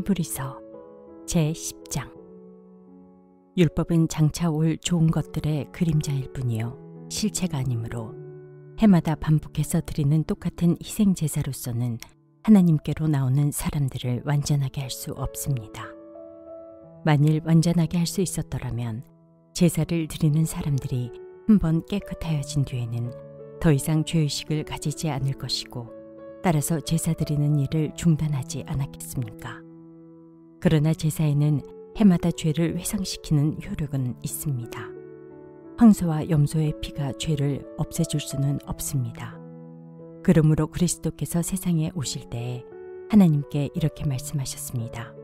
히브리서 제10장. 율법은 장차 올 좋은 것들의 그림자일 뿐이요 실체가 아니므로 해마다 반복해서 드리는 똑같은 희생 제사로서는 하나님께로 나오는 사람들을 완전하게 할 수 없습니다. 만일 완전하게 할 수 있었더라면 제사를 드리는 사람들이 한번 깨끗하여진 뒤에는 더 이상 죄의식을 가지지 않을 것이고 따라서 제사 드리는 일을 중단하지 않았겠습니까? 그러나 제사에는 해마다 죄를 회상시키는 효력은 있습니다. 황소와 염소의 피가 죄를 없애줄 수는 없습니다. 그러므로 그리스도께서 세상에 오실 때에 하나님께 이렇게 말씀하셨습니다.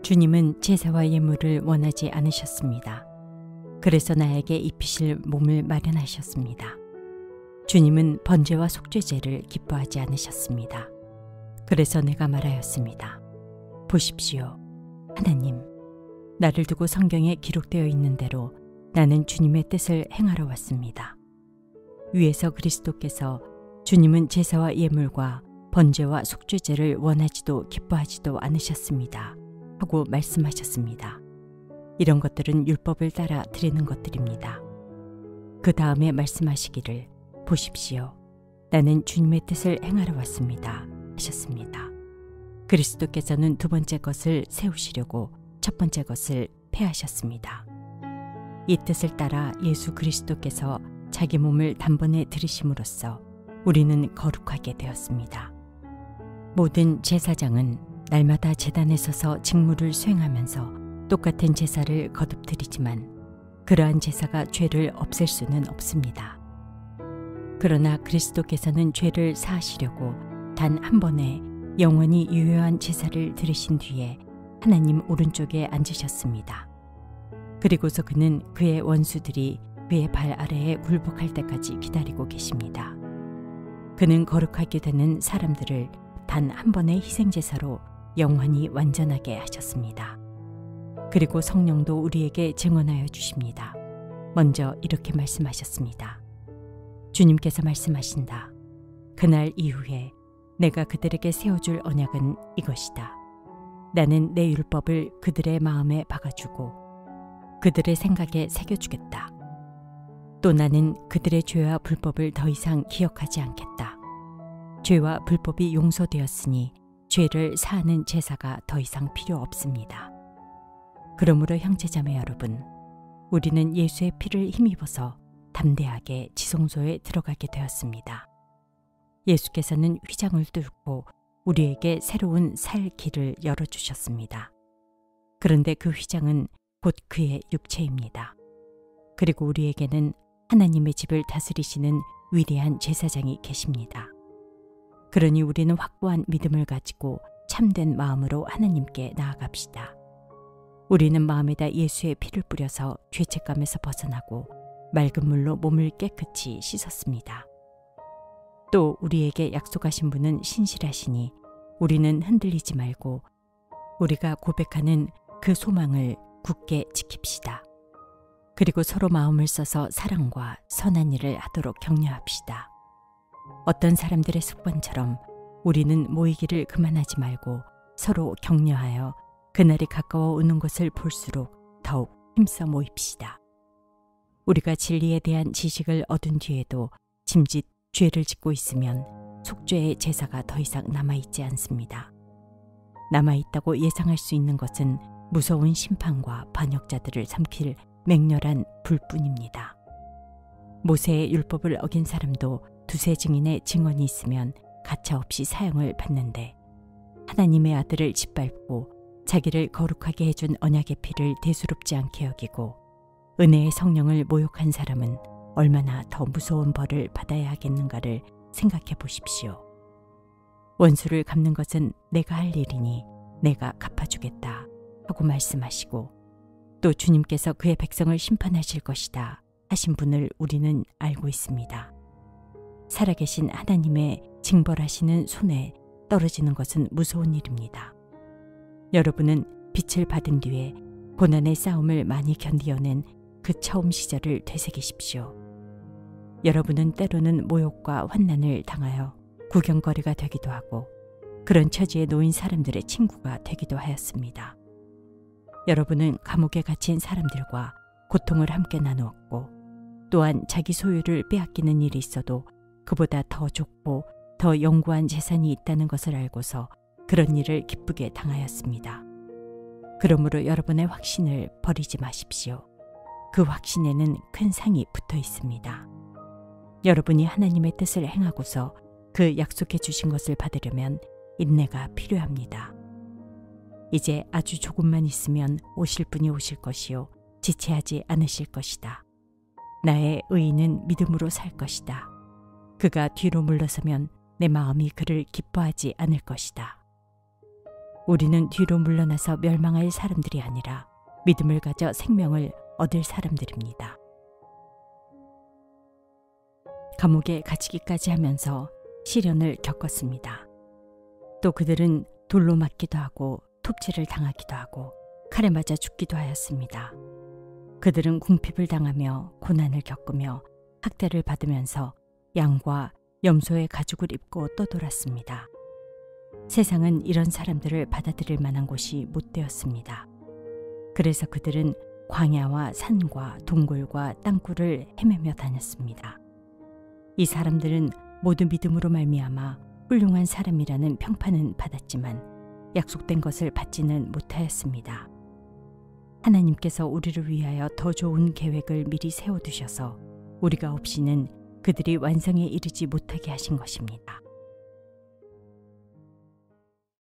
주님은 제사와 예물을 원하지 않으셨습니다. 그래서 나에게 입히실 몸을 마련하셨습니다. 주님은 번제와 속죄제를 기뻐하지 않으셨습니다. 그래서 내가 말하였습니다. 보십시오. 하나님, 나를 두고 성경에 기록되어 있는 대로 나는 주님의 뜻을 행하러 왔습니다. 위에서 그리스도께서 주님은 제사와 예물과 번제와 속죄제를 원하지도 기뻐하지도 않으셨습니다. 하고 말씀하셨습니다. 이런 것들은 율법을 따라 드리는 것들입니다. 그 다음에 말씀하시기를 보십시오. 나는 주님의 뜻을 행하러 왔습니다. 하셨습니다. 그리스도께서는 두 번째 것을 세우시려고 첫 번째 것을 폐하셨습니다. 이 뜻을 따라 예수 그리스도께서 자기 몸을 단번에 들이심으로써 우리는 거룩하게 되었습니다. 모든 제사장은 날마다 제단에 서서 직무를 수행하면서 똑같은 제사를 거듭 드리지만 그러한 제사가 죄를 없앨 수는 없습니다. 그러나 그리스도께서는 죄를 사하시려고 단 한 번에 영원히 유효한 제사를 드리신 뒤에 하나님 오른쪽에 앉으셨습니다. 그리고서 그는 그의 원수들이 그의 발 아래에 굴복할 때까지 기다리고 계십니다. 그는 거룩하게 되는 사람들을 단 한 번의 희생제사로 영원히 완전하게 하셨습니다. 그리고 성령도 우리에게 증언하여 주십니다. 먼저 이렇게 말씀하셨습니다. 주님께서 말씀하신다. 그날 이후에 내가 그들에게 세워줄 언약은 이것이다. 나는 내 율법을 그들의 마음에 박아주고 그들의 생각에 새겨주겠다. 또 나는 그들의 죄와 불법을 더 이상 기억하지 않겠다. 죄와 불법이 용서되었으니 죄를 사하는 제사가 더 이상 필요 없습니다. 그러므로 형제자매 여러분, 우리는 예수의 피를 힘입어서 담대하게 지성소에 들어가게 되었습니다. 예수께서는 휘장을 뚫고 우리에게 새로운 살 길을 열어주셨습니다. 그런데 그 휘장은 곧 그의 육체입니다. 그리고 우리에게는 하나님의 집을 다스리시는 위대한 제사장이 계십니다. 그러니 우리는 확고한 믿음을 가지고 참된 마음으로 하나님께 나아갑시다. 우리는 마음에다 예수의 피를 뿌려서 죄책감에서 벗어나고 맑은 물로 몸을 깨끗이 씻었습니다. 또 우리에게 약속하신 분은 신실하시니 우리는 흔들리지 말고 우리가 고백하는 그 소망을 굳게 지킵시다. 그리고 서로 마음을 써서 사랑과 선한 일을 하도록 격려합시다. 어떤 사람들의 습관처럼 우리는 모이기를 그만하지 말고 서로 격려하여 그날이 가까워 오는 것을 볼수록 더욱 힘써 모입시다. 우리가 진리에 대한 지식을 얻은 뒤에도 짐짓 죄를 짓고 있으면 속죄의 제사가 더 이상 남아있지 않습니다. 남아있다고 예상할 수 있는 것은 무서운 심판과 반역자들을 삼킬 맹렬한 불뿐입니다. 모세의 율법을 어긴 사람도 두세 증인의 증언이 있으면 가차없이 사형을 받는데 하나님의 아들을 짓밟고 자기를 거룩하게 해준 언약의 피를 대수롭지 않게 여기고 은혜의 성령을 모욕한 사람은 얼마나 더 무서운 벌을 받아야 하겠는가를 생각해 보십시오. 원수를 갚는 것은 내가 할 일이니 내가 갚아주겠다 하고 말씀하시고 또 주님께서 그의 백성을 심판하실 것이다 하신 분을 우리는 알고 있습니다. 살아계신 하나님의 징벌하시는 손에 떨어지는 것은 무서운 일입니다. 여러분은 빛을 받은 뒤에 고난의 싸움을 많이 견디어낸 그 처음 시절을 되새기십시오. 여러분은 때로는 모욕과 환난을 당하여 구경거리가 되기도 하고 그런 처지에 놓인 사람들의 친구가 되기도 하였습니다. 여러분은 감옥에 갇힌 사람들과 고통을 함께 나누었고 또한 자기 소유를 빼앗기는 일이 있어도 그보다 더 좋고 더 영구한 재산이 있다는 것을 알고서 그런 일을 기쁘게 당하였습니다. 그러므로 여러분의 확신을 버리지 마십시오. 그 확신에는 큰 상이 붙어 있습니다. 여러분이 하나님의 뜻을 행하고서 그 약속해 주신 것을 받으려면 인내가 필요합니다. 이제 아주 조금만 있으면 오실 분이 오실 것이요 지체하지 않으실 것이다. 나의 의인은 믿음으로 살 것이다. 그가 뒤로 물러서면 내 마음이 그를 기뻐하지 않을 것이다. 우리는 뒤로 물러나서 멸망할 사람들이 아니라 믿음을 가져 생명을 얻을 사람들입니다. 감옥에 갇히기까지 하면서 시련을 겪었습니다. 또 그들은 돌로 맞기도 하고 톱질을 당하기도 하고 칼에 맞아 죽기도 하였습니다. 그들은 궁핍을 당하며 고난을 겪으며 학대를 받으면서 양과 염소의 가죽을 입고 떠돌았습니다. 세상은 이런 사람들을 받아들일 만한 곳이 못 되었습니다. 그래서 그들은 광야와 산과 동굴과 땅굴을 헤매며 다녔습니다. 이 사람들은 모두 믿음으로 말미암아 훌륭한 사람이라는 평판은 받았지만 약속된 것을 받지는 못하였습니다. 하나님께서 우리를 위하여 더 좋은 계획을 미리 세워두셔서 우리가 없이는 그들이 완성에 이르지 못하게 하신 것입니다.